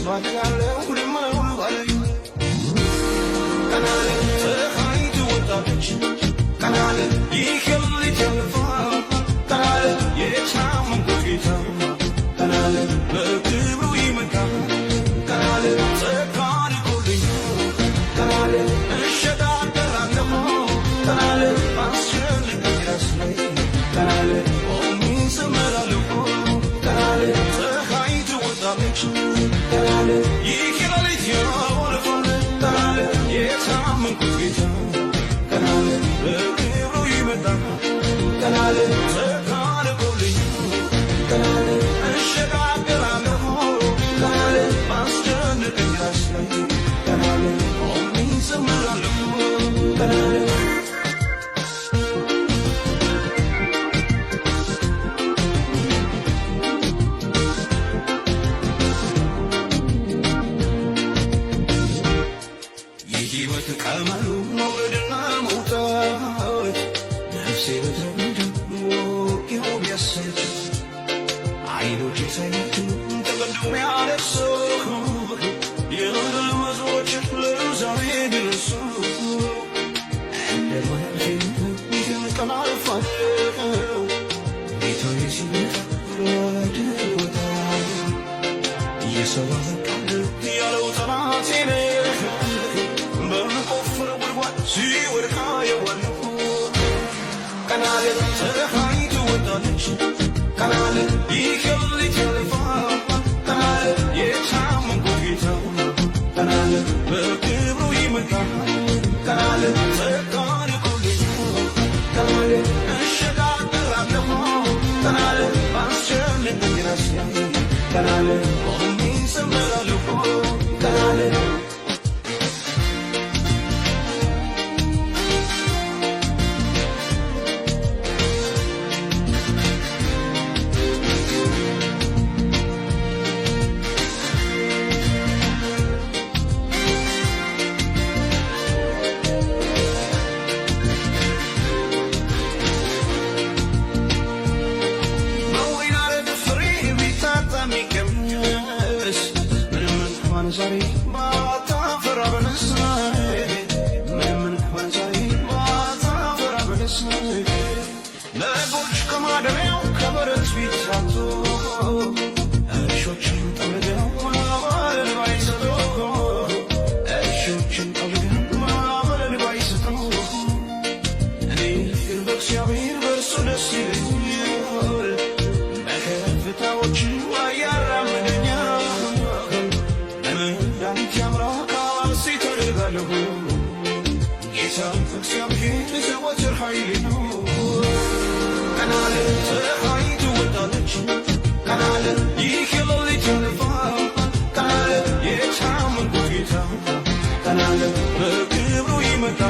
ባደጋለው ሁሉም ባለኝ ቀናለ ፀሐይ ትወጣለች ቀናለ ይከልል ተልፋ ቀናለ የታመንኩት ጌታ ቀናለ በክብሩ ይመጣ ቀናለ ጸጋን ይጎልኝ ቀናለ እሸጋገራለሁ ቀናለ አስጨንቀኝ ራስ ላይ ቀናለ ቆሜ እዘምራለሁ ቀናለ ፀሐይ ትወጣለች ቀናለ ይከልል ተልፋ ቀናለ የታመንኩት ጌታ ቀናለ በክብሩ ይመጣ ቀናለ ጸጋን ይጎልኝ ቀናለ እሸጋገራለሁ ቀናለ አስጨንቀኝ ራስ ላይ ቀናለ ቆሜ እዘምራለሁ ቀናለ የሕይወት ቀመሩ መውረድና መውጣት ነፍሴ በተረዳው ይኸው ቢያሰለች አይኖቼ ሳይመቱ ተቀድሞ ያለቅሰው የምድር መዞች ለዛሬ ደረሱ እንደ ማለፌ ይህን ቀን አልፋለሁ ጌታዬ ሲመጣ ወደ ቦታው የሰው አበቃል ያለው ጠላቴ ነህ በምቆፍረው ጉድጓድ ሲወድቅ አየዋለሁ ቀናለ ፀሐይ ትወጣለች ቀናለ ይከልል ተልፋ ቀናለ የታመንኩት ጌታ ቀናለ በክብሩ ይመጣ ቀናለ ጸጋን ይጎልኝ ቀናለ እሸጋገራለሁ ቀናለ አስጨንቀኝ ራስ ላይ ቀናለ ቆሜ እዘምራለሁ ቀናለ ዛሬ ባታፈራ በለሳይ ምንም እንኳን ዛሬ ባታፈራ በለሳይ በጎች ከማደሪያው ከበረት ቢታጡ እርሾችን ጠውልገው ማበል ባይሰጡ እርሾችን ጠውልገው ማበል ባይሰጡ እኔ ግን በእግዚአብሔር በእርሱ ደስ ይለኛል በከፍታዎች ያራምደኛል ጌታ እግዚአብሔር ዘወትር ኃይሌ ነው ቀናለ ፀሐይ ትወጣለች ቀናለ ይከልል ተልፋ ቀናለ የታመንኩት ጌታ ቀናለ በክብሩ ይመጣ